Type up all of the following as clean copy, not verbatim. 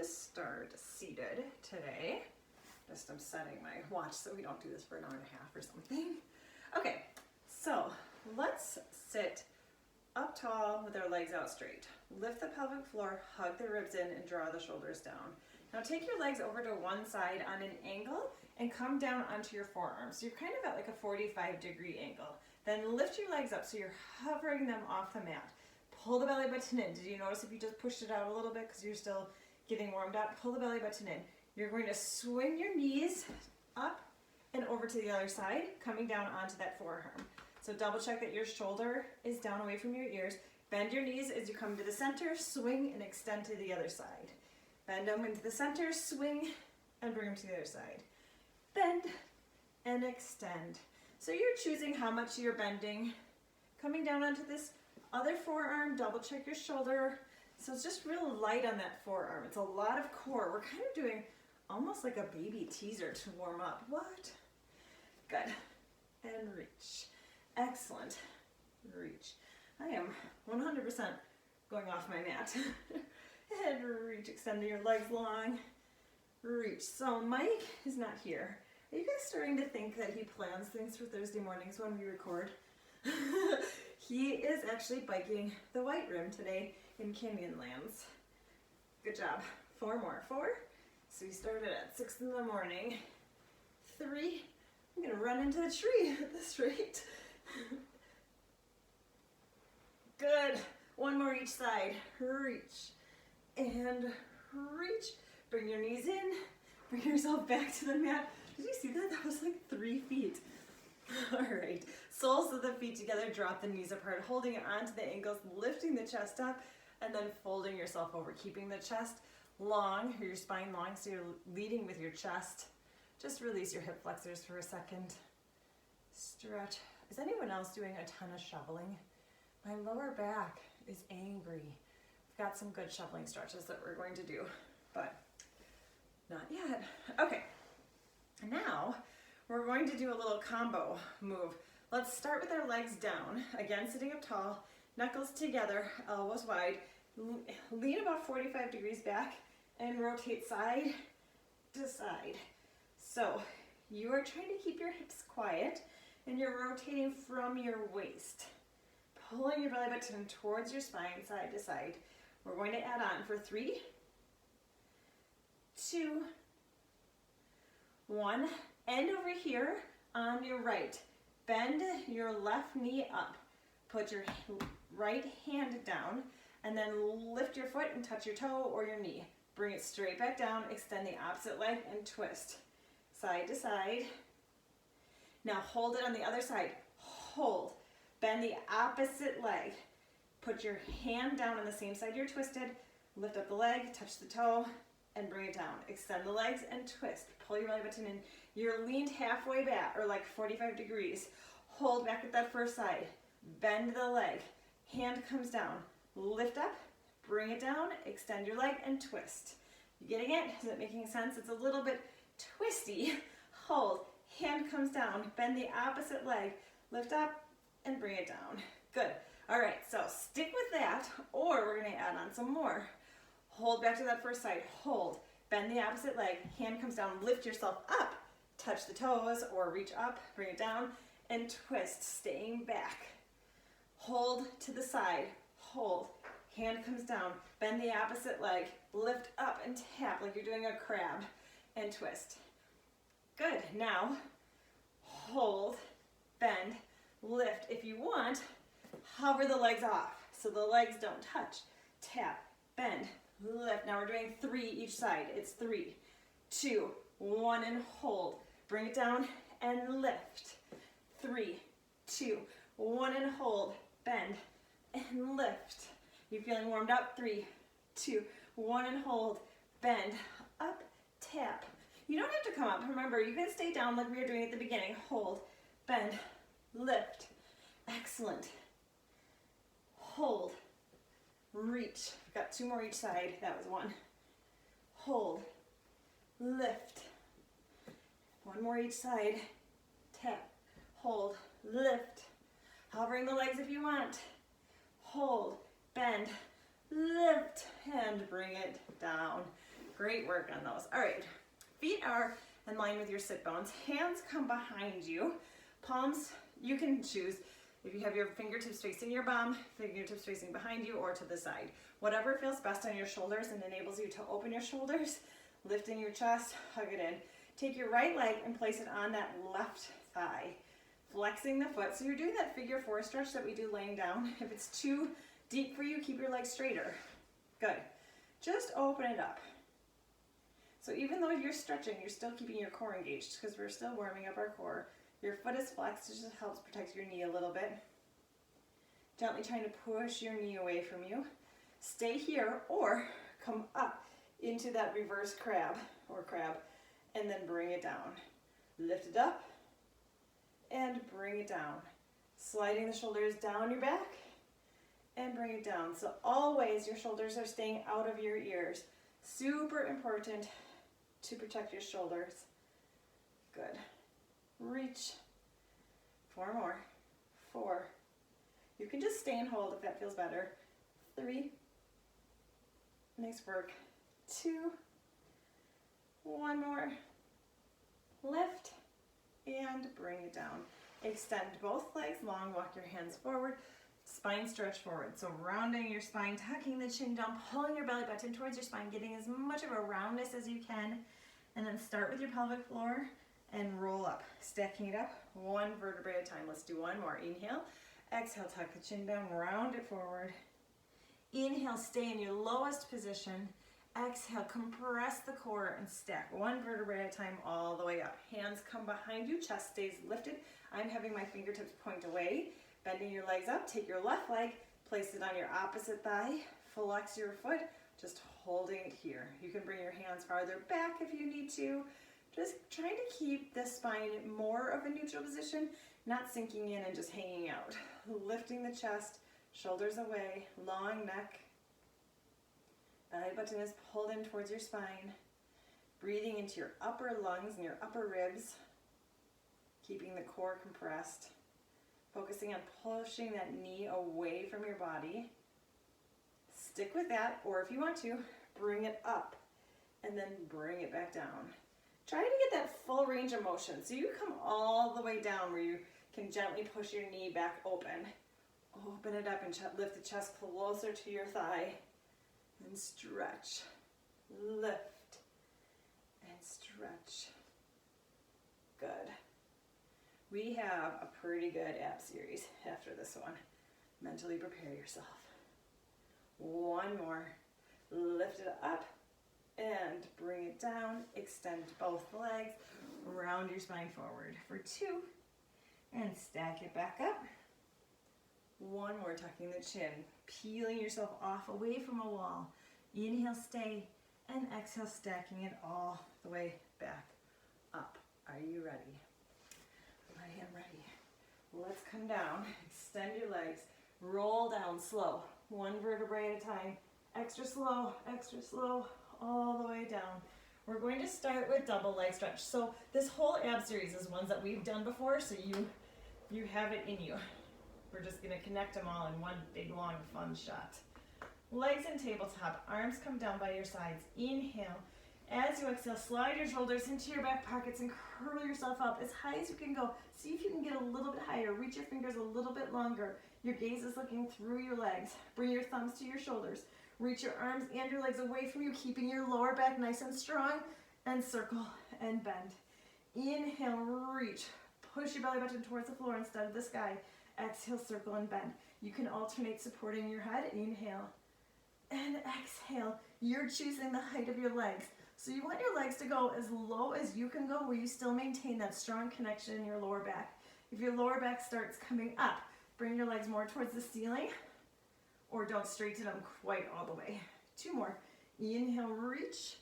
to start seated today. I'm setting my watch so we don't do this for an hour and a half or something. Okay, so let's sit up tall with our legs out straight. Lift the pelvic floor, hug the ribs in, and draw the shoulders down. Now take your legs over to one side on an angle and come down onto your forearms. So you're kind of at like a 45-degree angle. Then lift your legs up so you're hovering them off the mat. Pull the belly button in. Did you notice if you just pushed it out a little bit because you're still getting warmed up? Pull the belly button in. You're going to swing your knees up and over to the other side, coming down onto that forearm. So double check that your shoulder is down away from your ears. Bend your knees as you come to the center, swing and extend to the other side. Bend them into the center, swing and bring them to the other side. Bend and extend. So you're choosing how much you're bending. Coming down onto this other forearm, double check your shoulder. So it's just real light on that forearm. It's a lot of core. We're kind of doing almost like a baby teaser to warm up. What? Good. And reach. Excellent. Reach. I am 100% going off my mat. And reach, extend your legs long. Reach. So Mike is not here. Are you guys starting to think that he plans things for Thursday mornings when we record? He is actually biking the White Rim today in Canyonlands. Good job. 4 more. 4. So we started at 6 in the morning. 3. I'm gonna run into the tree at this rate. Good. 1 more each side. Reach and reach. Bring your knees in. Bring yourself back to the mat. Did you see that? That was like 3 feet. All right. Soles of the feet together. Drop the knees apart, holding it onto the ankles, lifting the chest up, and then folding yourself over, keeping the chest long, or your spine long, so you're leading with your chest. Just release your hip flexors for a second. Stretch. Is anyone else doing a ton of shoveling? My lower back is angry. I've got some good shoveling stretches that we're going to do, but not yet. Okay, now we're going to do a little combo move. Let's start with our legs down. Again, sitting up tall, knuckles together, elbows wide. Lean about 45 degrees back and rotate side to side. So you are trying to keep your hips quiet and you're rotating from your waist. Pulling your belly button towards your spine, side to side. We're going to add on for 3, 2, 1. End over here on your right. Bend your left knee up. Put your right hand down and then lift your foot and touch your toe or your knee. Bring it straight back down, extend the opposite leg and twist. Side to side. Now hold it on the other side. Hold. Bend the opposite leg. Put your hand down on the same side you're twisted. Lift up the leg, touch the toe, and bring it down. Extend the legs and twist. Pull your belly button in. You're leaned halfway back, or like 45 degrees. Hold back at that first side. Bend the leg. Hand comes down. Lift up, bring it down, extend your leg, and twist. You getting it? Is it making sense? It's a little bit twisty. Hold. Hand comes down. Bend the opposite leg. Lift up, and bring it down. Good. All right, so stick with that, or we're going to add on some more. Hold back to that first side. Hold. Bend the opposite leg. Hand comes down. Lift yourself up. Touch the toes or reach up. Bring it down and twist, staying back. Hold to the side. Hold. Hand comes down. Bend the opposite leg. Lift up and tap like you're doing a crab and twist. Good. Now hold, bend, lift. If you want, hover the legs off so the legs don't touch. Tap, bend, lift. Now we're doing 3 each side. It's 3, 2, 1, and hold. Bring it down and lift. 3, 2, 1, and hold. Bend and lift. You feeling warmed up? 3, 2, 1, and hold. Bend, up, tap. You don't have to come up. Remember, you can stay down like we were doing at the beginning. Hold, bend, lift. Excellent. Hold, reach. We've got 2 more each side. That was 1. Hold, lift. 1 more each side. Tap, hold, lift. Hovering the legs if you want. Hold, bend, lift, and bring it down. Great work on those. All right, feet are in line with your sit bones. Hands come behind you. Palms, you can choose if you have your fingertips facing your bum, fingertips facing behind you, or to the side. Whatever feels best on your shoulders and enables you to open your shoulders, lifting your chest, hug it in. Take your right leg and place it on that left thigh, flexing the foot. So you're doing that figure 4 stretch that we do laying down. If it's too deep for you, keep your legs straighter. Good. Just open it up. So even though you're stretching, you're still keeping your core engaged because we're still warming up our core. Your foot is flexed, it just helps protect your knee a little bit. Gently trying to push your knee away from you. Stay here or come up into that reverse crab or crab and then bring it down. Lift it up and bring it down. Sliding the shoulders down your back and bring it down. So always your shoulders are staying out of your ears. Super important to protect your shoulders. Good. Reach. 4 more. 4. You can just stay and hold if that feels better. 3. Nice work. 2. 1 more. Lift and bring it down. Extend both legs long, walk your hands forward, spine stretch forward. So rounding your spine, tucking the chin down, pulling your belly button towards your spine, getting as much of a roundness as you can. And then start with your pelvic floor and roll up, stacking it up 1 vertebrae at a time. Let's do 1 more. Inhale, exhale, tuck the chin down, round it forward. Inhale, stay in your lowest position. Exhale, compress the core and stack 1 vertebrae at a time all the way up. Hands come behind you, chest stays lifted. I'm having my fingertips point away, bending your legs up. Take your left leg, place it on your opposite thigh, flex your foot, just holding it here. You can bring your hands farther back if you need to. Just trying to keep the spine more of a neutral position, not sinking in and just hanging out. Lifting the chest, shoulders away, long neck. Belly button is pulled in towards your spine. Breathing into your upper lungs and your upper ribs. Keeping the core compressed. Focusing on pushing that knee away from your body. Stick with that, or if you want to, bring it up and then bring it back down. Try to get that full range of motion. So you come all the way down where you can gently push your knee back open. Open it up and lift the chest closer to your thigh. And stretch. Lift. And stretch. Good. We have a pretty good ab series after this one. Mentally prepare yourself. 1 more. Lift it up. And bring it down, extend both legs, round your spine forward for 2, and stack it back up. 1 more, tucking the chin, peeling yourself off away from a wall. Inhale, stay, and exhale, stacking it all the way back up. Are you ready? I am ready. Let's come down, extend your legs, roll down slow, 1 vertebrae at a time, extra slow, all the way down. We're going to start with double leg stretch. So this whole ab series is ones that we've done before, so you have it in you. We're just going to connect them all in one big, long, fun shot. Legs in tabletop, arms come down by your sides. Inhale. As you exhale, slide your shoulders into your back pockets and curl yourself up as high as you can go. See if you can get a little bit higher. Reach your fingers a little bit longer. Your gaze is looking through your legs. Bring your thumbs to your shoulders. Reach your arms and your legs away from you, keeping your lower back nice and strong, and circle and bend. Inhale, reach. Push your belly button towards the floor instead of the sky. Exhale, circle and bend. You can alternate supporting your head. Inhale and exhale. You're choosing the height of your legs. So you want your legs to go as low as you can go where you still maintain that strong connection in your lower back. If your lower back starts coming up, bring your legs more towards the ceiling, or don't straighten them quite all the way. 2 more. Inhale, reach,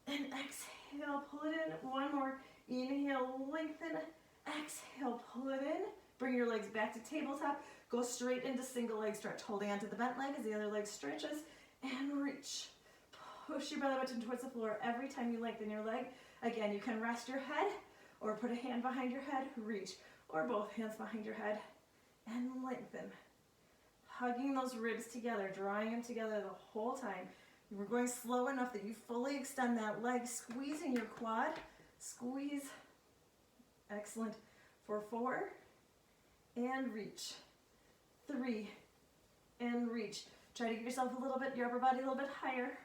and exhale, pull it in. 1 more. Inhale, lengthen, exhale, pull it in. Bring your legs back to tabletop. Go straight into single leg stretch, holding onto the bent leg as the other leg stretches, and reach. Push your belly button towards the floor every time you lengthen your leg. Again, you can rest your head, or put a hand behind your head, reach, or both hands behind your head, and lengthen. Hugging those ribs together, drawing them together the whole time. We're going slow enough that you fully extend that leg, squeezing your quad. Squeeze. Excellent. For 4, and reach. 3, and reach. Try to get yourself a little bit, your upper body a little bit higher.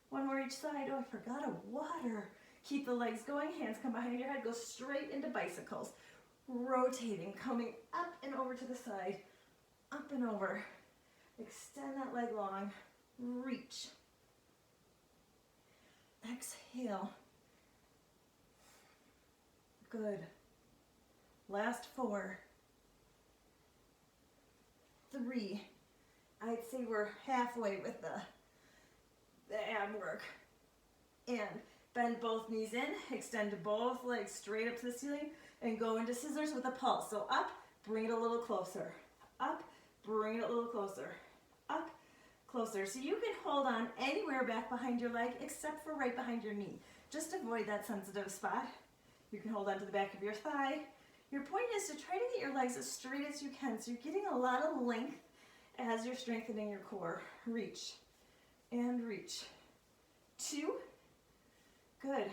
1 more each side. Oh, I forgot a water. Keep the legs going, hands come behind your head, go straight into bicycles. Rotating, coming up and over to the side, up and over. Extend that leg long, reach. Exhale. Good. Last 4, 3. I'd say we're halfway with the ab work. And bend both knees in, extend both legs straight up to the ceiling, and go into scissors with a pulse. So up, bring it a little closer. Up, bring it a little closer. Up, closer. So you can hold on anywhere back behind your leg except for right behind your knee. Just avoid that sensitive spot. You can hold on to the back of your thigh. Your point is to try to get your legs as straight as you can, so you're getting a lot of length as you're strengthening your core. Reach and reach. 2. Good.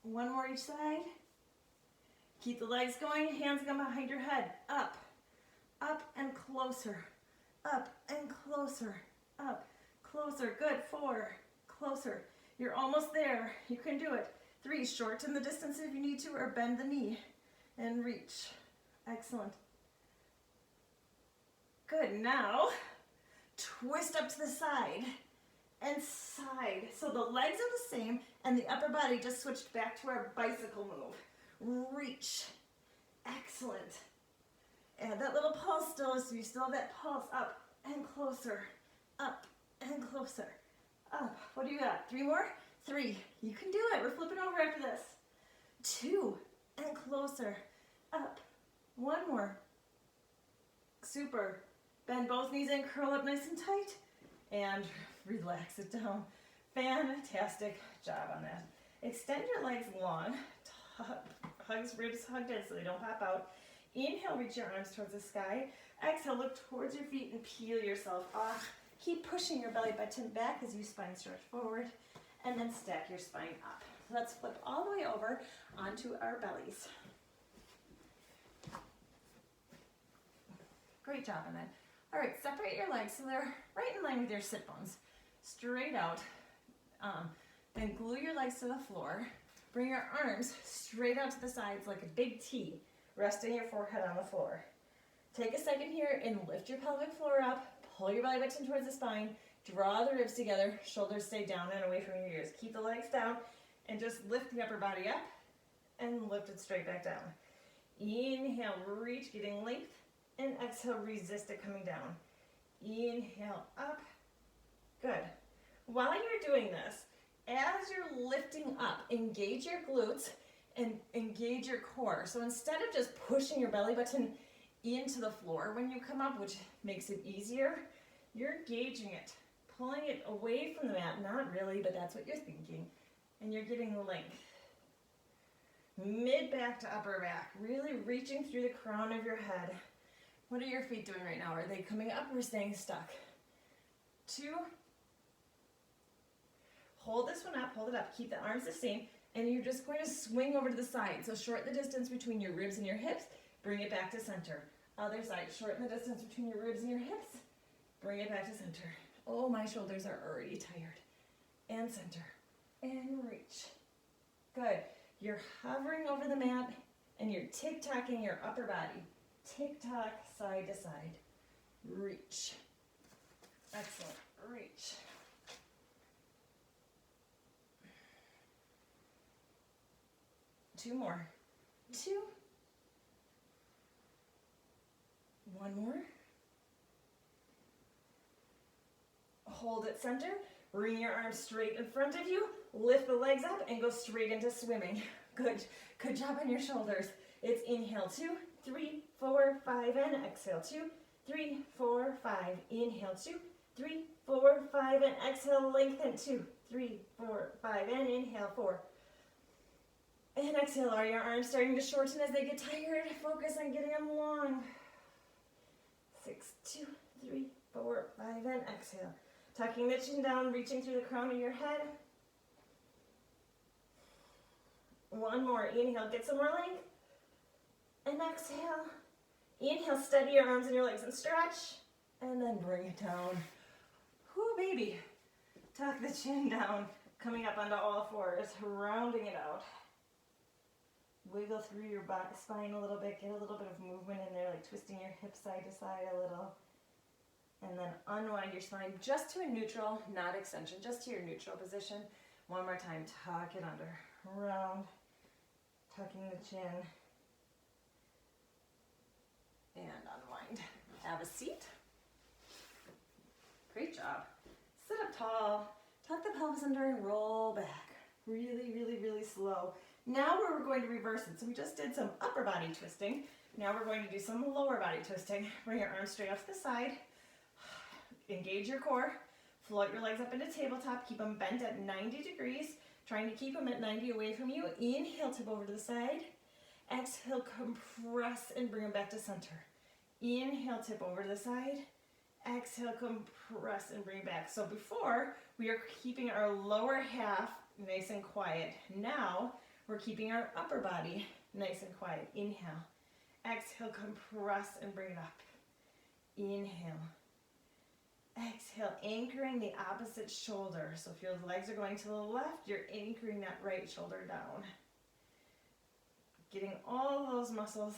1 more each side. Keep the legs going, hands come behind your head. Up, up and closer. Up and closer. Up, closer. Good. 4, closer. You're almost there. You can do it. 3, shorten the distance if you need to, or bend the knee and reach. Excellent. Good. Now, twist up to the side and side. So the legs are the same and the upper body just switched back to our bicycle move. Reach. Excellent. Add that little pulse still, so you still have that pulse. Up and closer. Up and closer. Up. What do you got? 3 more? 3. You can do it. We're flipping over after this. 2 and closer. Up. 1 more. Super. Bend both knees in, curl up nice and tight, and relax it down. Fantastic job on that. Extend your legs long. Hugs, ribs hugged in so they don't pop out. Inhale, reach your arms towards the sky. Exhale, look towards your feet and peel yourself off. Keep pushing your belly button back as you spine stretch forward, and then stack your spine up. Let's flip all the way over onto our bellies. Great job on that. All right, separate your legs so they're right in line with your sit bones. Straight out. Then glue your legs to the floor. Bring your arms straight out to the sides like a big T, resting your forehead on the floor. Take a second here and lift your pelvic floor up. Pull your belly button towards the spine. Draw the ribs together. Shoulders stay down and away from your ears. Keep the legs down and just lift the upper body up and lift it straight back down. Inhale, reach, getting length. And exhale, resist it coming down. Inhale, up. Good. While you're doing this, as you're lifting up, engage your glutes and engage your core. So instead of just pushing your belly button into the floor when you come up, which makes it easier, you're engaging it, pulling it away from the mat. Not really, but that's what you're thinking. And you're getting length. Mid back to upper back, really reaching through the crown of your head. What are your feet doing right now? Are they coming up or staying stuck? 2. Hold this one up, hold it up. Keep the arms the same, and you're just going to swing over to the side. So shorten the distance between your ribs and your hips. Bring it back to center. Other side, shorten the distance between your ribs and your hips. Bring it back to center. Oh, my shoulders are already tired. And center. And reach. Good. You're hovering over the mat, and you're tick-tocking your upper body. Tick-tock, side to side. Reach. Excellent. Reach. Two more. 2. 1 more. Hold it center. Bring your arms straight in front of you. Lift the legs up and go straight into swimming. Good. Good job on your shoulders. It's inhale 2, 3, 4, 5, and exhale 2, 3, 4, 5. Inhale 2, 3, 4, 5, and exhale, lengthen 2, 3, 4, 5, and inhale 4. And exhale, are your arms starting to shorten as they get tired? Focus on getting them long. 6, 2, 3, 4, 5, and exhale. Tucking the chin down, reaching through the crown of your head. One more. Inhale, get some more length. And exhale. Inhale, steady your arms and your legs and stretch. And then bring it down. Whoo, baby. Tuck the chin down, coming up onto all fours, rounding it out. Wiggle through your back spine a little bit. Get a little bit of movement in there, like twisting your hips side to side a little. And then unwind your spine just to a neutral, not extension, just to your neutral position. One more time, tuck it under. Round, tucking the chin. And unwind. Have a seat. Great job. Sit up tall, tuck the pelvis under and roll back. Really, really, really slow. Now we're going to reverse it. So we just did some upper body twisting. Now we're going to do some lower body twisting. Bring your arms straight off to the side. Engage your core. Float your legs up into tabletop. Keep them bent at 90 degrees. Trying to keep them at 90 away from you. Inhale, tip over to the side. Exhale, compress and bring them back to center. Inhale, tip over to the side. Exhale, compress and bring back. So before, we are keeping our lower half nice and quiet. Now, we're keeping our upper body nice and quiet. Inhale. Exhale, compress and bring it up. Inhale. Exhale, anchoring the opposite shoulder. So if your legs are going to the left, you're anchoring that right shoulder down. Getting all those muscles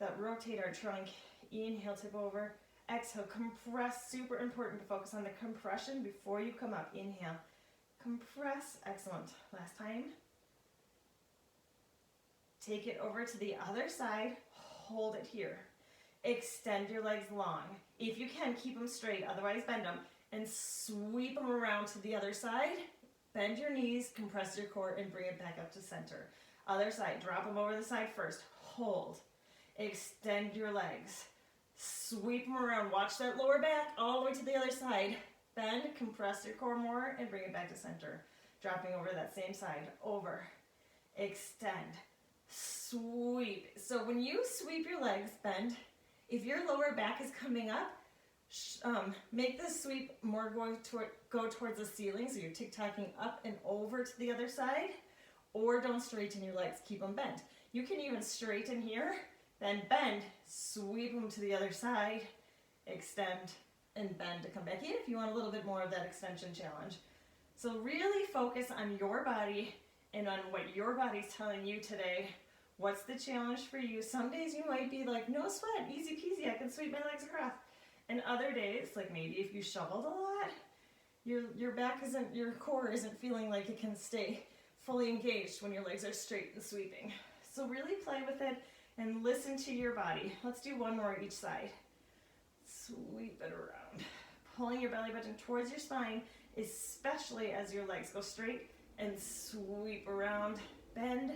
that rotate our trunk. Inhale, tip over. Exhale, compress. Super important to focus on the compression before you come up. Inhale, compress. Excellent. Last time. Take it over to the other side. Hold it here. Extend your legs long. If you can, keep them straight, otherwise bend them. And sweep them around to the other side. Bend your knees, compress your core, and bring it back up to center. Other side, drop them over the side first. Hold. Extend your legs. Sweep them around. Watch that lower back all the way to the other side. Bend, compress your core more, and bring it back to center. Dropping over that same side. Over. Extend. Sweep. So when you sweep your legs, bend. If your lower back is coming up, make the sweep more go towards the ceiling, so you're tick-tocking up and over to the other side, or don't straighten your legs, keep them bent. You can even straighten here, then bend, sweep them to the other side, extend, and bend to come back in if you want a little bit more of that extension challenge. So really focus on your body and on what your body's telling you today. What's the challenge for you? Some days you might be like, no sweat, easy peasy, I can sweep my legs across. And other days, like maybe if you shoveled a lot, your core isn't feeling like it can stay fully engaged when your legs are straight and sweeping. So really play with it and listen to your body. Let's do one more each side. Sweep it around. Pulling your belly button towards your spine, especially as your legs go straight, and sweep around, bend,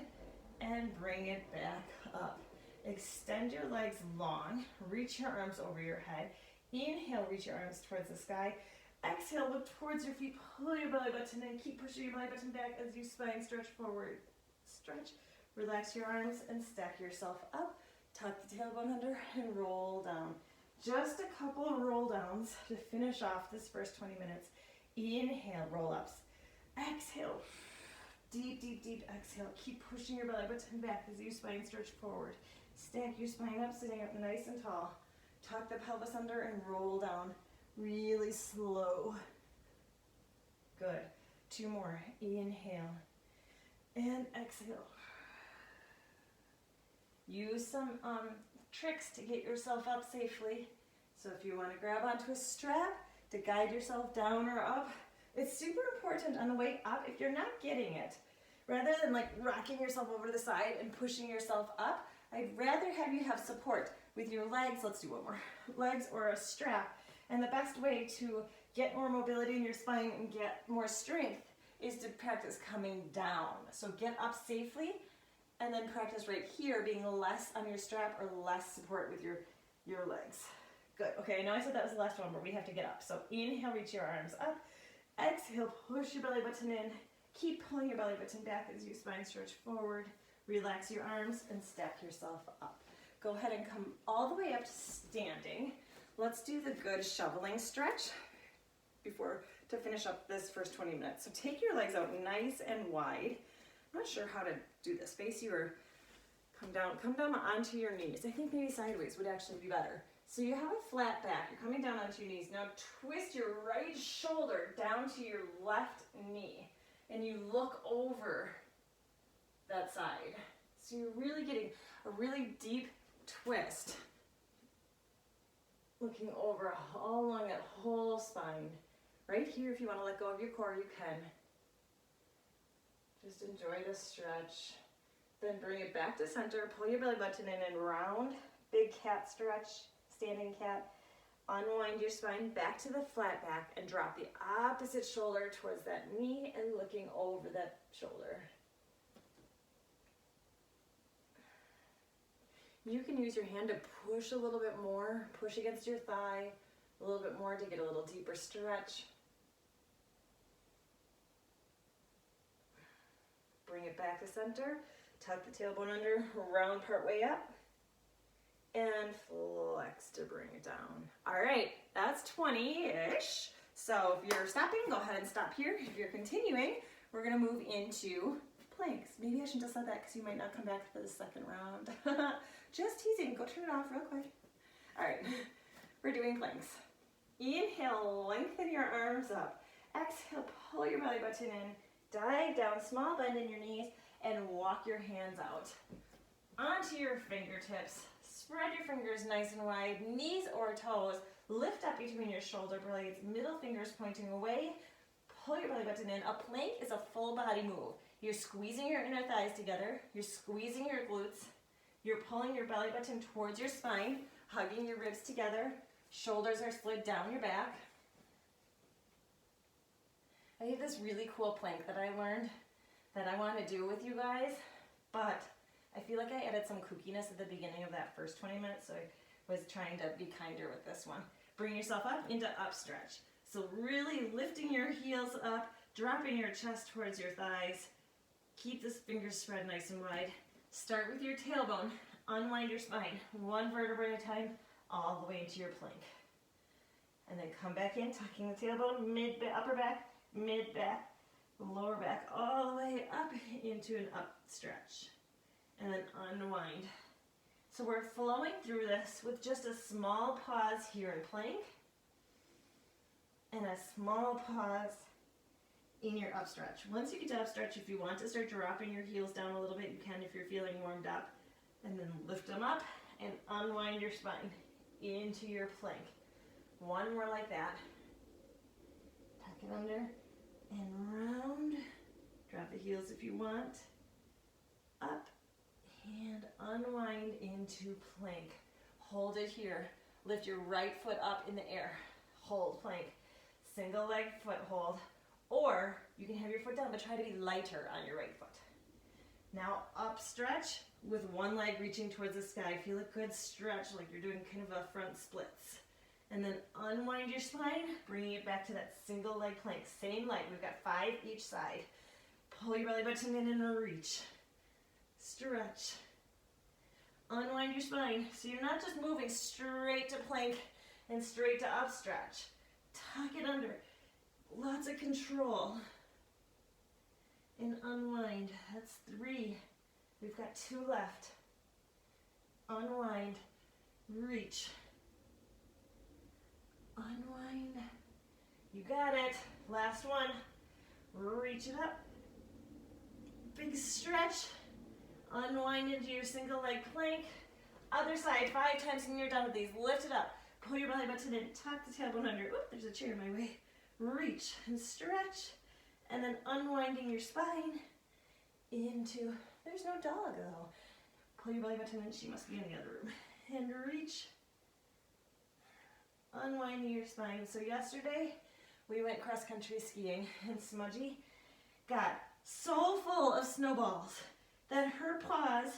and bring it back up. Extend your legs long. Reach your arms over your head. Inhale, reach your arms towards the sky. Exhale, look towards your feet. Pull your belly button in. Keep pushing your belly button back as you spine stretch forward. Stretch. Relax your arms and stack yourself up. Tuck the tailbone under and roll down. Just a couple of roll downs to finish off this first 20 minutes. Inhale, roll ups. Exhale. Deep, deep, deep exhale. Keep pushing your belly button back as you spine stretch forward. Stack your spine up, sitting up nice and tall. Tuck the pelvis under and roll down. Really slow. Good. Two more. Inhale. And exhale. Use some tricks to get yourself up safely. So if you want to grab onto a strap to guide yourself down or up, it's super important on the way up, if you're not getting it, rather than like rocking yourself over to the side and pushing yourself up, I'd rather have you have support with your legs. Let's do one more. Legs or a strap. And the best way to get more mobility in your spine and get more strength is to practice coming down. So get up safely and then practice right here, being less on your strap or less support with your legs. Good. Okay, I know I said that was the last one, but we have to get up. So inhale, reach your arms up. Exhale, push your belly button in. Keep pulling your belly button back as you spine stretch forward. Relax your arms and stack yourself up. Go ahead and come all the way up to standing. Let's do the good shoveling stretch. before to finish up this first 20 minutes. So take your legs out nice and wide. I'm not sure how to do this. Face you or come down onto your knees. I think maybe sideways would actually be better. So you have a flat back, you're coming down onto your knees. Now twist your right shoulder down to your left knee and you look over that side. So you're really getting a really deep twist. Looking over all along that whole spine. Right here, if you want to let go of your core, you can. Just enjoy this stretch. Then bring it back to center, pull your belly button in and round. Big cat stretch, standing cat. Unwind your spine back to the flat back and drop the opposite shoulder towards that knee and looking over that shoulder. You can use your hand to push a little bit more, push against your thigh a little bit more to get a little deeper stretch. Bring it back to center, tuck the tailbone under, round part way up, and flex to bring it down. All right, that's 20-ish. So if you're stopping, go ahead and stop here. If you're continuing, we're gonna move into planks. Maybe I shouldn't have said that because you might not come back for the second round. Just teasing, go turn it off real quick. All right, we're doing planks. Inhale, lengthen your arms up. Exhale, pull your belly button in, dive down, small bend in your knees, and walk your hands out. Onto your fingertips. Spread your fingers nice and wide, knees or toes. Lift up between your shoulder blades, middle fingers pointing away. Pull your belly button in. A plank is a full body move. You're squeezing your inner thighs together. You're squeezing your glutes. You're pulling your belly button towards your spine, hugging your ribs together. Shoulders are slid down your back. I have this really cool plank that I learned that I want to do with you guys, but I feel like I added some kookiness at the beginning of that first 20 minutes, so I was trying to be kinder with this one. Bring yourself up into up stretch. So really lifting your heels up, dropping your chest towards your thighs. Keep the fingers spread nice and wide. Start with your tailbone. Unwind your spine, one vertebrae at a time, all the way into your plank. And then come back in, tucking the tailbone, upper back, mid back, lower back, all the way up into an up stretch. And then unwind. So we're flowing through this with just a small pause here in plank and a small pause in your up stretch. Once you get to up stretch, if you want to start dropping your heels down a little bit, you can if you're feeling warmed up. And then lift them up and unwind your spine into your plank. One more like that. Tuck it under and round. Drop the heels if you want. Up and unwind into plank. Hold it here. Lift your right foot up in the air. Hold plank. Single leg foot hold. Or you can have your foot down, but try to be lighter on your right foot. Now up stretch with one leg reaching towards the sky. Feel a good stretch like you're doing kind of a front splits. And then unwind your spine, bringing it back to that single leg plank. Same leg, we've got 5 each side. Pull your belly button in and reach. Stretch. Unwind your spine. So you're not just moving straight to plank and straight to up stretch. Tuck it under. Lots of control. And unwind. That's 3. We've got 2 left. Unwind. Reach. Unwind. You got it. Last one. Reach it up. Big stretch. Unwind into your single leg plank. Other side 5 times when you're done with these. Lift it up. Pull your belly button in. Tuck the tailbone under. Oop, there's a chair in my way. Reach and stretch. And then unwinding your spine into, there's no dog though. Pull your belly button in. She must be in the other room. And reach. Unwinding your spine. So yesterday we went cross country skiing and Smudgy got so full of snowballs that her paws,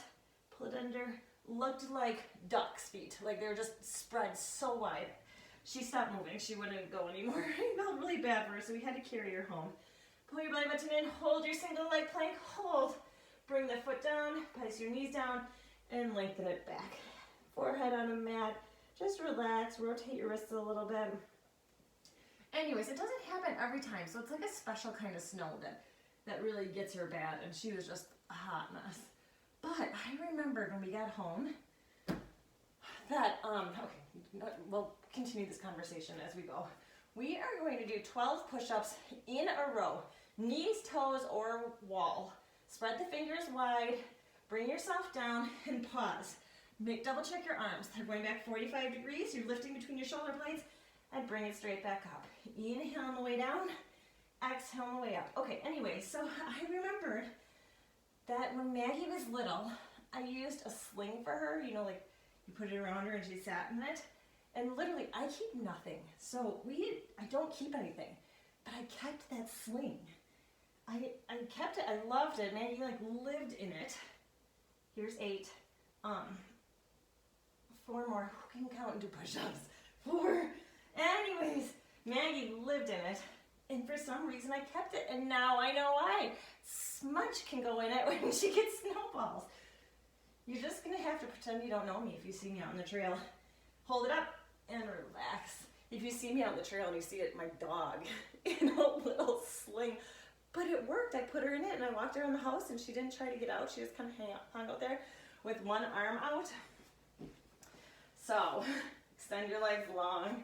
pull it under, looked like duck's feet. Like they were just spread so wide. She stopped moving. She wouldn't go anymore. I felt really bad for her, so we had to carry her home. Pull your belly button in, hold your single leg plank, hold. Bring the foot down, place your knees down, and lengthen it back. Forehead on a mat. Just relax, rotate your wrists a little bit. Anyways, it doesn't happen every time, so it's like a special kind of snow that really gets her bad, and she was just a hot mess. But I remembered when we got home that, okay, we'll continue this conversation as we go. We are going to do 12 push-ups in a row, knees, toes, or wall. Spread the fingers wide, bring yourself down, and pause. Double check your arms. They're going back 45 degrees. You're lifting between your shoulder blades, and bring it straight back up. Inhale on the way down, exhale on the way up. Okay, anyway, so I remembered that when Maggie was little, I used a sling for her, you know, like you put it around her and she sat in it. And literally, I keep nothing. So I don't keep anything, but I kept that sling. I kept it, I loved it. Maggie like lived in it. Here's 8. 4 more. Who can count and do push-ups? 4. Anyways, Maggie lived in it. And for some reason I kept it, and now I know why. Smudge can go in it when she gets snowballs. You're just gonna have to pretend you don't know me if you see me out on the trail. Hold it up and relax. If you see me out on the trail and you see it, my dog in a little sling. But it worked. I put her in it and I walked around the house and she didn't try to get out. She just kind of hung out there with one arm out. So, extend your legs long.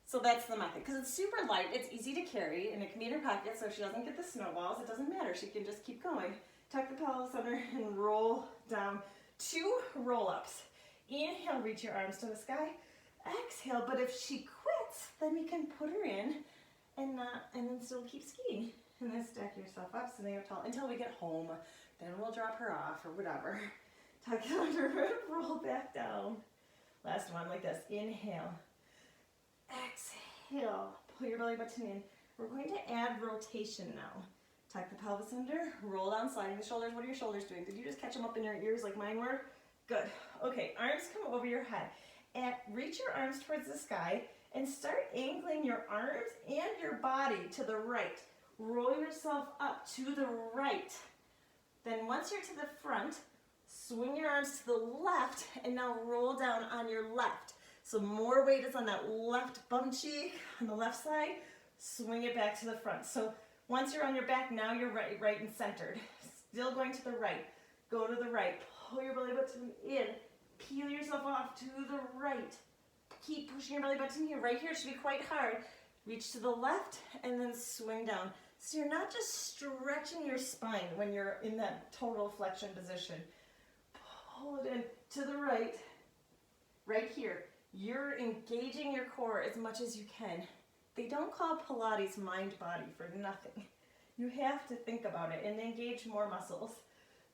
So that's the method, because it's super light, it's easy to carry, and it can be in her pocket so if she doesn't get the snowballs, it doesn't matter, she can just keep going. Tuck the pelvis under and roll down. 2 roll-ups. Inhale, reach your arms to the sky. Exhale, but if she quits, then you can put her in and then still keep skiing. And then stack yourself up so you're tall until we get home. Then we'll drop her off or whatever. Tuck it under, roll back down. Last one like this. Inhale. Exhale, pull your belly button in. We're going to add rotation now. Tuck the pelvis under, roll down, sliding the shoulders. What are your shoulders doing? Did you just catch them up in your ears like mine were? Good. Okay, arms come over your head. And reach your arms towards the sky and start angling your arms and your body to the right. Roll yourself up to the right. Then once you're to the front, swing your arms to the left and now roll down on your left. So more weight is on that left bum cheek, on the left side, swing it back to the front. So once you're on your back, now you're right and centered. Still going to the right. Go to the right, pull your belly button in, peel yourself off to the right. Keep pushing your belly button here. Right here, it should be quite hard. Reach to the left and then swing down. So you're not just stretching your spine when you're in that total flexion position. Pull it in to the right, right here. You're engaging your core as much as you can. They don't call Pilates mind-body for nothing. You have to think about it and engage more muscles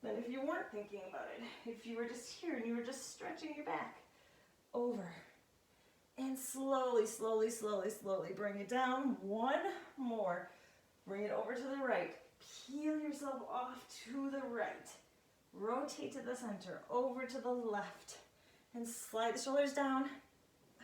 than if you weren't thinking about it. If you were just here and you were just stretching your back. Over. And slowly, slowly, slowly, slowly bring it down. 1 more. Bring it over to the right. Peel yourself off to the right. Rotate to the center, over to the left. And slide the shoulders down.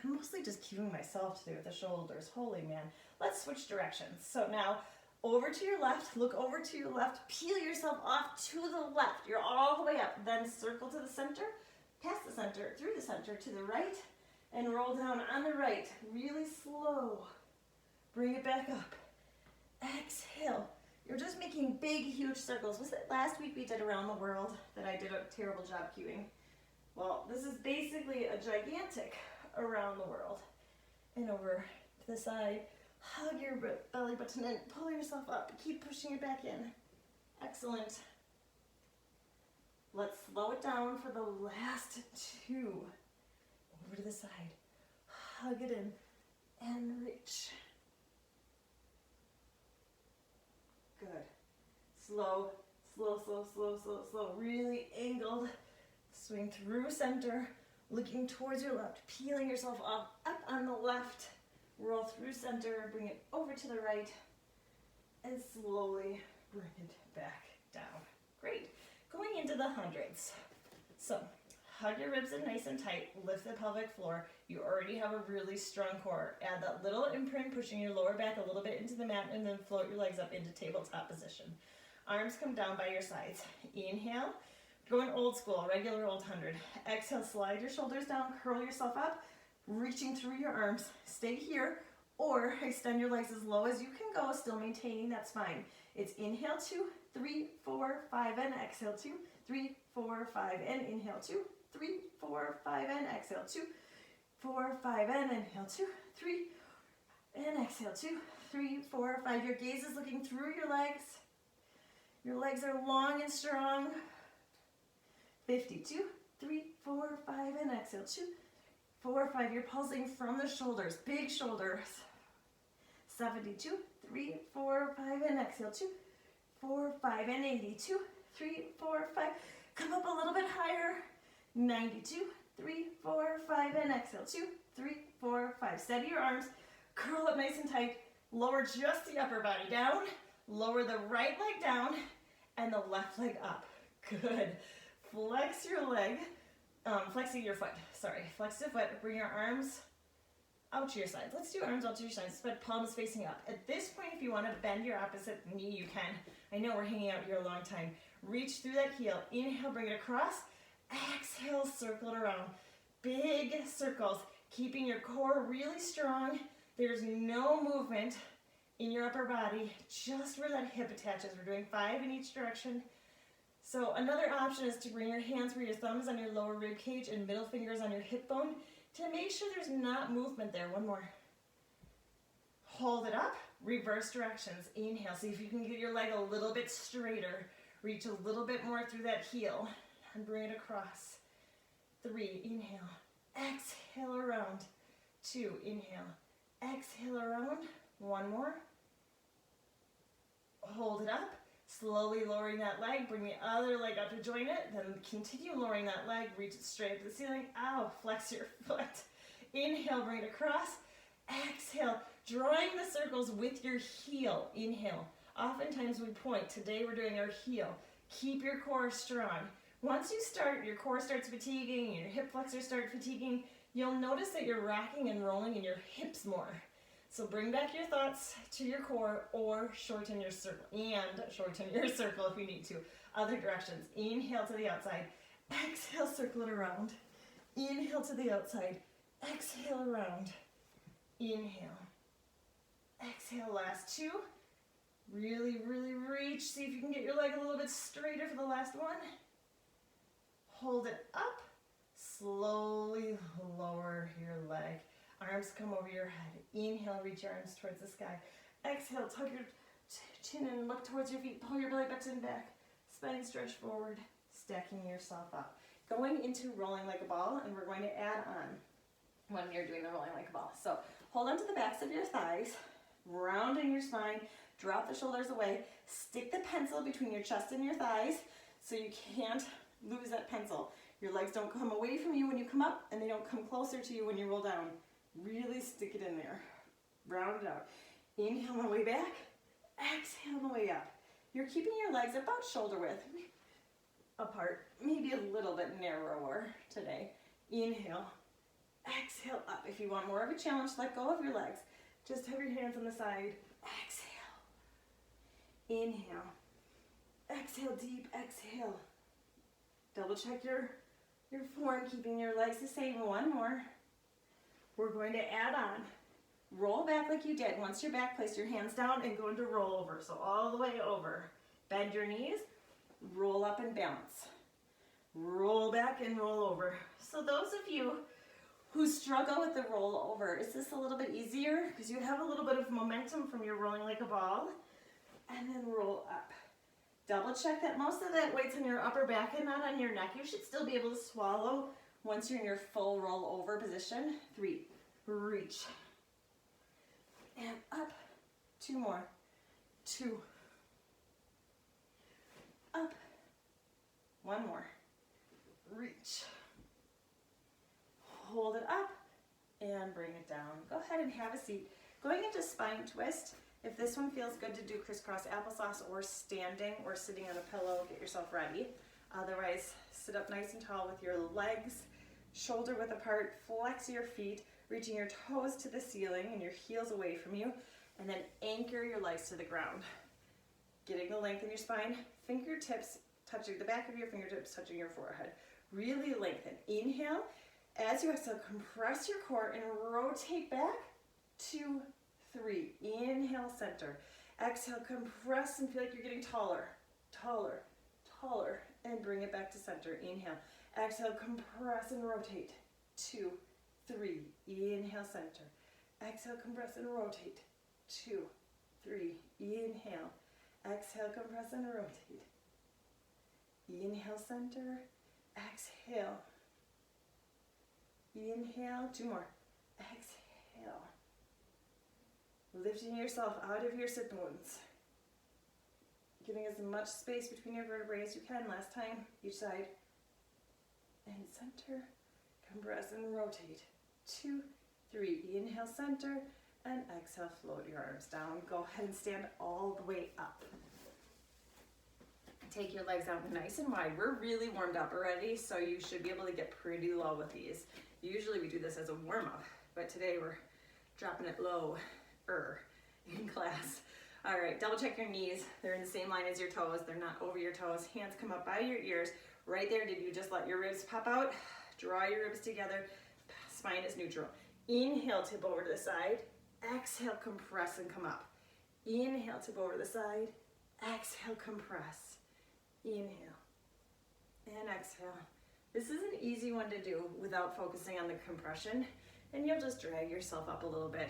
I'm mostly just cueing myself to do with the shoulders. Holy man. Let's switch directions. So now, over to your left, look over to your left, peel yourself off to the left. You're all the way up. Then circle to the center, past the center, through the center, to the right, and roll down on the right. Really slow. Bring it back up. Exhale. You're just making big, huge circles. Was it last week we did around the world that I did a terrible job cueing? Well, this is basically a gigantic around the world. And over to the side, hug your belly button in, pull yourself up, keep pushing it back in. Excellent. Let's slow it down for the last 2. Over to the side, hug it in, and reach. Good. Slow, slow, slow, slow, slow, slow. Really angled. Swing through center, looking towards your left, peeling yourself up on the left. Roll through center, bring it over to the right, and slowly bring it back down. Great. Going into the hundreds. So, hug your ribs in nice and tight, lift the pelvic floor. You already have a really strong core. Add that little imprint, pushing your lower back a little bit into the mat, and then float your legs up into tabletop position. Arms come down by your sides. Inhale. Going old school, regular old 100. Exhale, slide your shoulders down, curl yourself up, reaching through your arms. Stay here, Or extend your legs as low as you can go, still maintaining, that's fine. It's inhale 2, 3, 4, 5, and exhale 2, 3, 4, 5, and inhale 2, 3, 4, 5, and exhale 2, 4, 5, and inhale 2, 3, and exhale 2, 3, 4, 5. Your gaze is looking through your legs. Your legs are long and strong. 52, 3, 4, 5, and exhale 2, 4, 5. You're pulsing from the shoulders, big shoulders. 72, 3, 4, 5, and exhale 2, 4, 5, and 82, 3, 4, 5. Come up a little bit higher. 92, 3, 4, 5, and exhale 2, 3, 4, 5. Steady your arms, curl up nice and tight. Lower just the upper body down. Lower the right leg down and the left leg up. Good. Flex your leg, flexing your foot, sorry. Flex the foot, bring your arms out to your sides. Let's do arms out to your sides, but palms facing up. At this point, if you want to bend your opposite knee, you can. I know we're hanging out here a long time. Reach through that heel. Inhale, bring it across. Exhale, circle it around. Big circles, keeping your core really strong. There's no movement in your upper body, just where that hip attaches. We're doing 5 in each direction. So another option is to bring your hands where your thumb is on your lower rib cage and middle fingers on your hip bone to make sure there's not movement there. One more. Hold it up, reverse directions. Inhale, see if you can get your leg a little bit straighter. Reach a little bit more through that heel and bring it across. 3, inhale, exhale around. 2, inhale, exhale around. 1 more. Hold it up. Slowly lowering that leg, bring the other leg up to join it, then continue lowering that leg, reach it straight to the ceiling. Ow, flex your foot. Inhale, bring it across. Exhale, drawing the circles with your heel. Inhale. Oftentimes we point. Today we're doing our heel. Keep your core strong. Once you start, your core starts fatiguing, your hip flexors start fatiguing, you'll notice that you're rocking and rolling in your hips more. So bring back your thoughts to your core or shorten your circle. And shorten your circle if you need to. Other directions. Inhale to the outside. Exhale, circle it around. Inhale to the outside. Exhale around. Inhale. Exhale, last 2. Really, really reach. See if you can get your leg a little bit straighter for the last one. Hold it up. Slowly lower your leg. Arms come over your head. Inhale, reach your arms towards the sky. Exhale, tuck your chin and look towards your feet. Pull your belly button back. Spine stretch forward, stacking yourself up. Going into rolling like a ball, and we're going to add on when you're doing the rolling like a ball. So hold on to the backs of your thighs, rounding your spine, drop the shoulders away, stick the pencil between your chest and your thighs so you can't lose that pencil. Your legs don't come away from you when you come up, and they don't come closer to you when you roll down. Really stick it in there. Round it out. Inhale on the way back. Exhale on the way up. You're keeping your legs about shoulder width apart, maybe a little bit narrower today. Inhale. Exhale up. If you want more of a challenge, let go of your legs. Just have your hands on the side. Exhale. Inhale. Exhale deep. Exhale. Double check your form, keeping your legs the same. 1 more. We're going to add on. Roll back like you did. Once you're back, place your hands down and go into roll over. So all the way over. Bend your knees, roll up and bounce. Roll back and roll over. So those of you who struggle with the roll over, is this a little bit easier? Because you have a little bit of momentum from your rolling like a ball. And then roll up. Double check that most of that weight's on your upper back and not on your neck. You should still be able to swallow once you're in your full roll over position. 3, reach. And up. 2 more. 2. Up. 1 more. Reach. Hold it up and bring it down. Go ahead and have a seat. Going into spine twist. If this one feels good to do crisscross applesauce or standing or sitting on a pillow, get yourself ready. Otherwise, sit up nice and tall with your legs shoulder width apart, flex your feet, reaching your toes to the ceiling and your heels away from you, and then anchor your legs to the ground. Getting the length in your spine, fingertips touching the back of your fingertips, touching your forehead. Really lengthen. Inhale. As you exhale, compress your core and rotate back. 2, 3. Inhale, center. Exhale, compress and feel like you're getting taller, taller, taller, and bring it back to center. Inhale. Exhale, compress and rotate. 2, 3. Inhale, center. Exhale, compress and rotate. 2, 3. Inhale. Exhale, compress and rotate. Inhale, center. Exhale. Inhale. 2 more. Exhale. Lifting yourself out of your sit bones. Giving as much space between your vertebrae as you can. Last time, each side. And center. Compress and rotate. 2, 3. Inhale, center. And exhale, float your arms down. Go ahead and stand all the way up. Take your legs out nice and wide. We're really warmed up already, so you should be able to get pretty low with these. Usually we do this as a warm-up, but today we're dropping it low in class. All right, double check your knees. They're in the same line as your toes. They're not over your toes. Hands come up by your ears. Right there, did you just let your ribs pop out? Draw your ribs together. Spine is neutral. Inhale, tip over to the side. Exhale, compress and come up. Inhale, tip over to the side. Exhale, compress. Inhale and exhale. This is an easy one to do without focusing on the compression, and you'll just drag yourself up a little bit.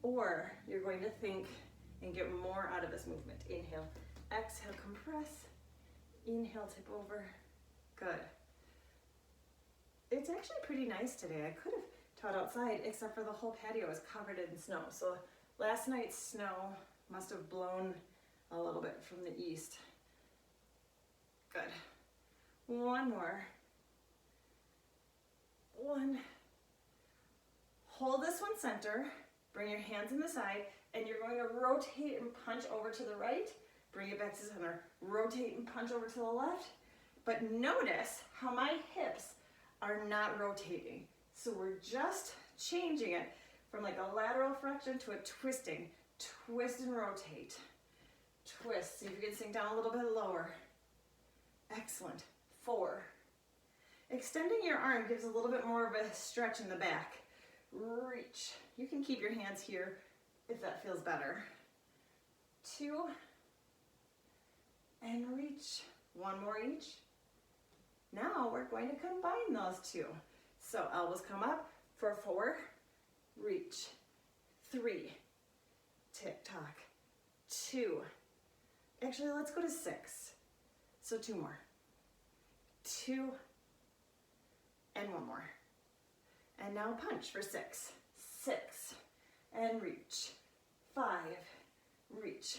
Or you're going to think and get more out of this movement. Inhale, exhale, compress. Inhale, tip over. Good. It's actually pretty nice today. I could have taught outside, except for the whole patio is covered in snow. So last night's snow must have blown a little bit from the east. Good. 1 more. 1. Hold this one center. Bring your hands in the side, and you're going to rotate and punch over to the right. Bring it back to center. Rotate and punch over to the left. But notice how my hips are not rotating. So we're just changing it from like a lateral flexion to a twisting. Twist and rotate. Twist. See if you can sink down a little bit lower. Excellent. 4. Extending your arm gives a little bit more of a stretch in the back. Reach. You can keep your hands here if that feels better. 2. And reach. 1 more each. Now we're going to combine those 2. So elbows come up for 4. Reach. 3. Tick tock. 2. Actually, let's go to 6. So 2 more. 2 and 1 more. And now punch for 6. 6 and reach. 5, reach.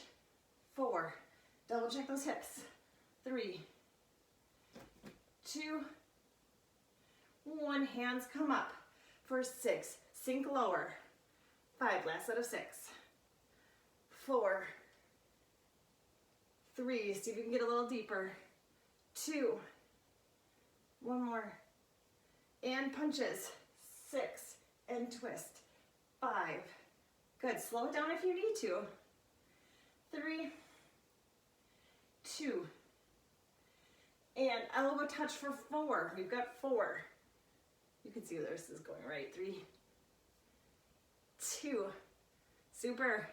4, double check those hips. 3, 2, 1, hands come up for 6. Sink lower. 5, last set of 6. 4, 3, see if you can get a little deeper. 2, 1 more. And punches. 6 and twist. 5. Good. Slow it down if you need to. 3, 2. And elbow touch for 4. We've got 4. You can see this is going right. 3, 2. Super.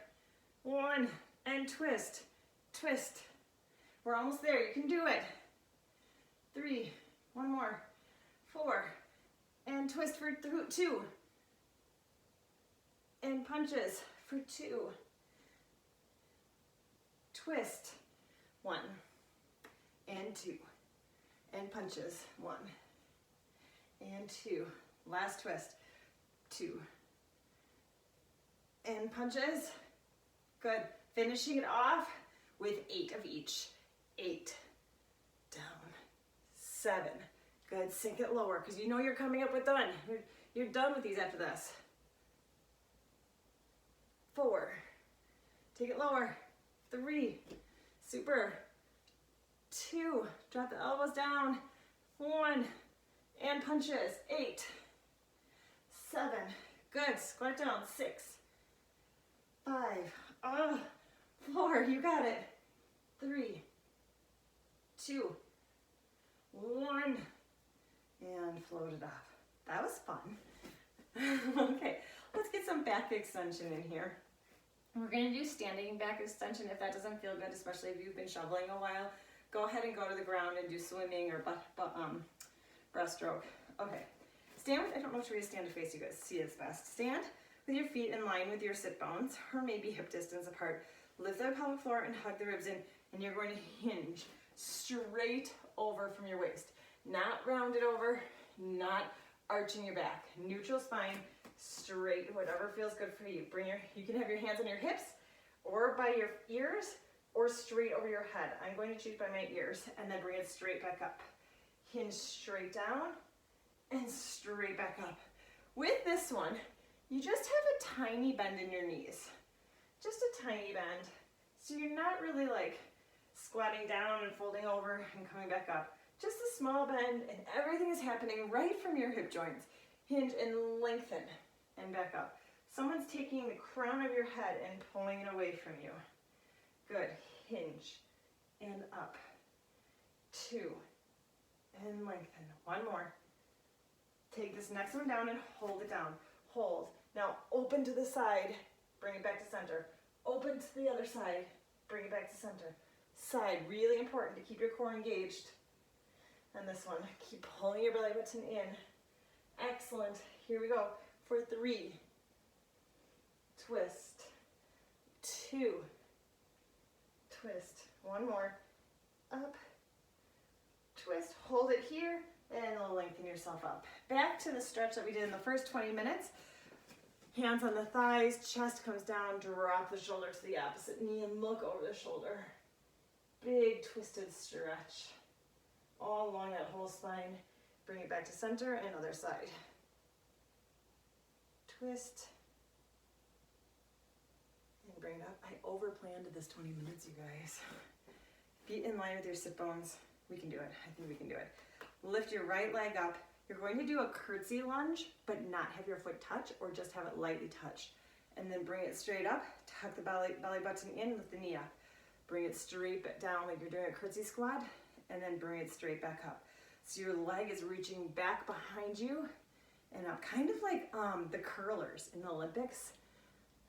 1 and twist. Twist. We're almost there. You can do it. 3, 1 more. 4 and twist for 2. And punches for 2. Twist. 1 and 2. And punches. 1 and 2. Last twist. 2. And punches. Good. Finishing it off with 8 of each. 8. Down. 7. Good. Sink it lower because you know you're coming up with done. You're done with these after this. 4. Take it lower. 3. Super. 2. Drop the elbows down. 1. And punches. 8. 7. Good. Squat down. 6. 5. 4. You got it. 3. 2. 1. And float it off. That was fun. Okay, let's get some back extension in here. We're gonna do standing back extension. If that doesn't feel good, especially if you've been shoveling a while, go ahead and go to the ground and do swimming or breaststroke. Okay, stand with, I don't know which way to stand to face you guys, see this best. Stand with your feet in line with your sit bones, or maybe hip distance apart. Lift the pelvic floor and hug the ribs in, and you're going to hinge straight over from your waist. Not rounded over, not arching your back. Neutral spine, straight, whatever feels good for you. You can have your hands on your hips, or by your ears, or straight over your head. I'm going to choose by my ears, and then bring it straight back up. Hinge straight down, and straight back up. With this one, you just have a tiny bend in your knees. Just a tiny bend. So you're not really like squatting down and folding over and coming back up. Just a small bend, and everything is happening right from your hip joints. Hinge and lengthen and back up. Someone's taking the crown of your head and pulling it away from you. Good. Hinge and up. 2 and lengthen. 1 more. Take this next one down and hold it down. Hold. Now open to the side, bring it back to center. Open to the other side, bring it back to center. Side, really important to keep your core engaged. And this one, keep pulling your belly button in. Excellent. Here we go. For 3, twist, 2, twist. 1 more. Up, twist, hold it here, and lengthen yourself up. Back to the stretch that we did in the first 20 minutes. Hands on the thighs, chest comes down, drop the shoulder to the opposite knee and look over the shoulder. Big twisted stretch all along that whole spine. Bring it back to center and other side. Twist and bring it up. I overplanned this 20 minutes, you guys. Feet in line with your sit bones. We can do it. I think we can do it. Lift your right leg up. You're going to do a curtsy lunge, but not have your foot touch, or just have it lightly touch. And then bring it straight up, tuck the belly button in, lift the knee up. Bring it straight down like you're doing a curtsy squat, and then bring it straight back up. So your leg is reaching back behind you and up, kind of like the curlers in the Olympics.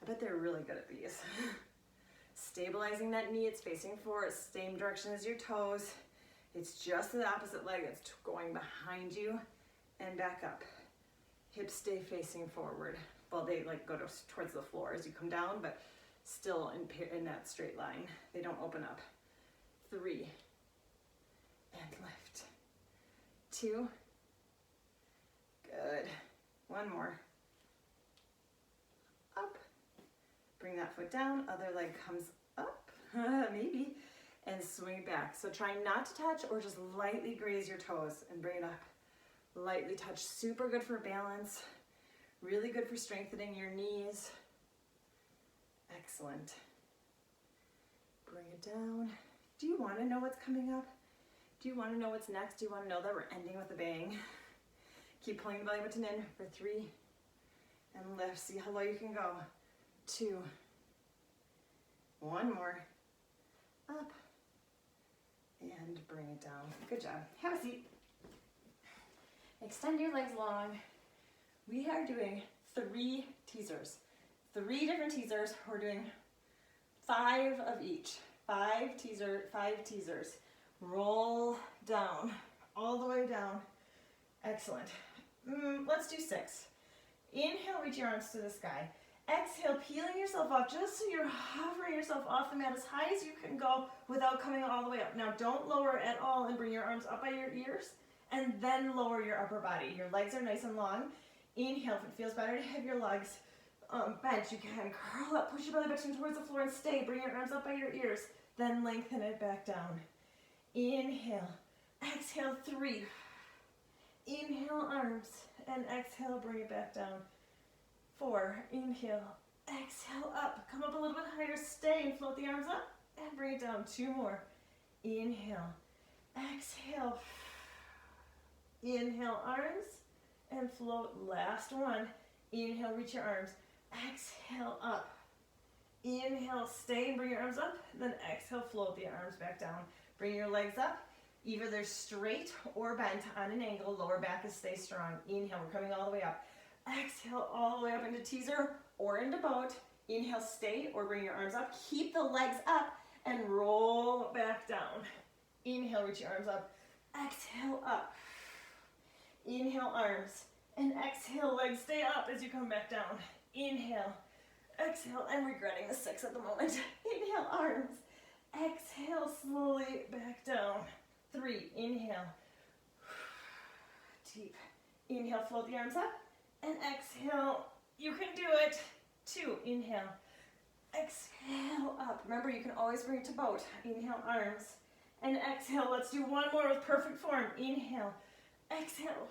I bet they're really good at these. Stabilizing that knee, it's facing forward, same direction as your toes. It's just the opposite leg that's going behind you and back up. Hips stay facing forward. Well, they like go towards the floor as you come down, but still in that straight line. They don't open up. 3, and lift. 2, good. 1 more. Up. Bring that foot down, other leg comes up, maybe, and swing back. So try not to touch or just lightly graze your toes and bring it up. Lightly touch, super good for balance, really good for strengthening your knees. Excellent. Bring it down. Do you want to know what's coming up? Do you want to know what's next? Do you want to know that we're ending with a bang? Keep pulling the belly button in for 3, and lift. See how low you can go. 2, 1 more. Up, and bring it down. Good job. Have a seat. Extend your legs long. We are doing 3 teasers. 3 different teasers. We're doing 5 of each. 5 teasers. Roll down, all the way down. Excellent. Let's do 6. Inhale, reach your arms to the sky. Exhale, peeling yourself up just so you're hovering yourself off the mat as high as you can go without coming all the way up. Now don't lower at all and bring your arms up by your ears, and then lower your upper body. Your legs are nice and long. Inhale, if it feels better to have your legs bent, you can curl up, push your belly button towards the floor and stay. Bring your arms up by your ears, then lengthen it back down. Inhale, exhale, 3. Inhale, arms, and exhale, bring it back down. 4, inhale, exhale, up. Come up a little bit higher, stay and float the arms up, and bring it down. 2 more. Inhale, exhale. Inhale, arms, and float. Last one. Inhale, reach your arms. Exhale, up. Inhale, stay and bring your arms up. Then exhale, float the arms back down. Bring your legs up. Either they're straight or bent on an angle. Lower back is stay strong. Inhale, we're coming all the way up. Exhale, all the way up into teaser or into boat. Inhale, stay, or bring your arms up. Keep the legs up and roll back down. Inhale, reach your arms up. Exhale, up. Inhale, arms. And exhale, legs stay up as you come back down. Inhale, exhale. I'm regretting the 6 at the moment. Inhale, arms. Exhale, slowly back down. 3, inhale. Deep. Inhale, float the arms up. And exhale, you can do it. 2, inhale. Exhale, up. Remember, you can always bring it to boat. Inhale, arms. And exhale, let's do one more with perfect form. Inhale, exhale.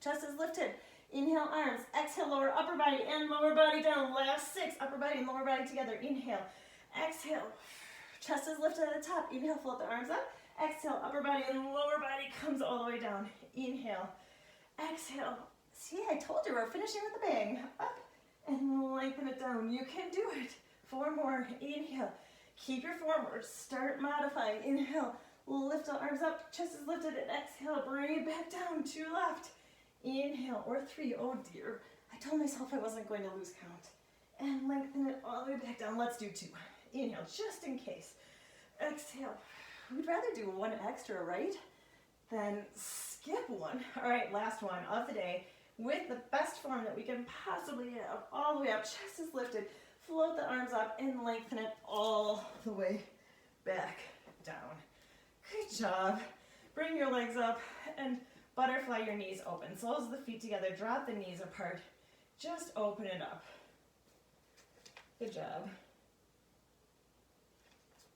Chest is lifted. Inhale, arms. Exhale, lower upper body and lower body down. Last 6, upper body and lower body together. Inhale, exhale. Chest is lifted at the top. Inhale, float the arms up. Exhale, upper body and lower body comes all the way down. Inhale, exhale. See, I told you we're finishing with a bang. Up and lengthen it down. You can do it. 4 more. Inhale. Keep your forward. Start modifying. Inhale. Lift the arms up. Chest is lifted. And exhale. Bring it back down. 2 left. Inhale. Or 3. Oh dear. I told myself I wasn't going to lose count. And lengthen it all the way back down. Let's do 2. Inhale, just in case. Exhale. We'd rather do 1 extra, right? Than skip 1. All right, last one of the day with the best form that we can possibly have. All the way up. Chest is lifted. Float the arms up and lengthen it all the way back down. Good job. Bring your legs up and butterfly your knees open. Soles of the feet together. Drop the knees apart. Just open it up. Good job.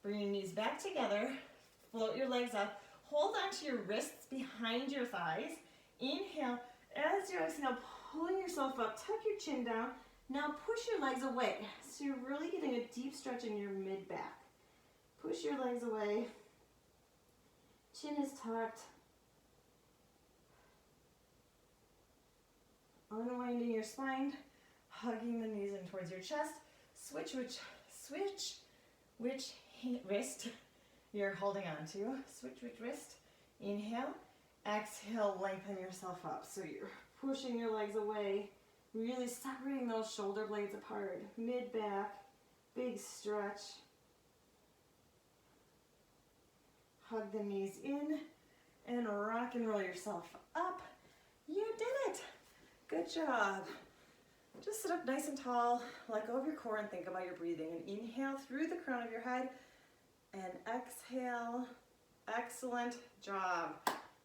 Bring your knees back together. Float your legs up. Hold onto your wrists behind your thighs. Inhale. As you exhale, pulling yourself up. Tuck your chin down. Now push your legs away. So you're really getting a deep stretch in your mid-back. Push your legs away. Chin is tucked. Unwinding your spine. Hugging the knees in towards your chest. Switch which wrist you're holding on to. Switch which wrist. Inhale. Exhale, lengthen yourself up. So you're pushing your legs away. Really separating those shoulder blades apart. Mid-back, big stretch. Hug the knees in and rock and roll yourself up. You did it. Good job. Just sit up nice and tall, let go of your core and think about your breathing. And inhale through the crown of your head and exhale. Excellent job.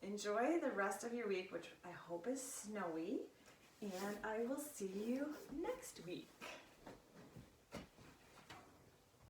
Enjoy the rest of your week, which I hope is snowy. And I will see you next week.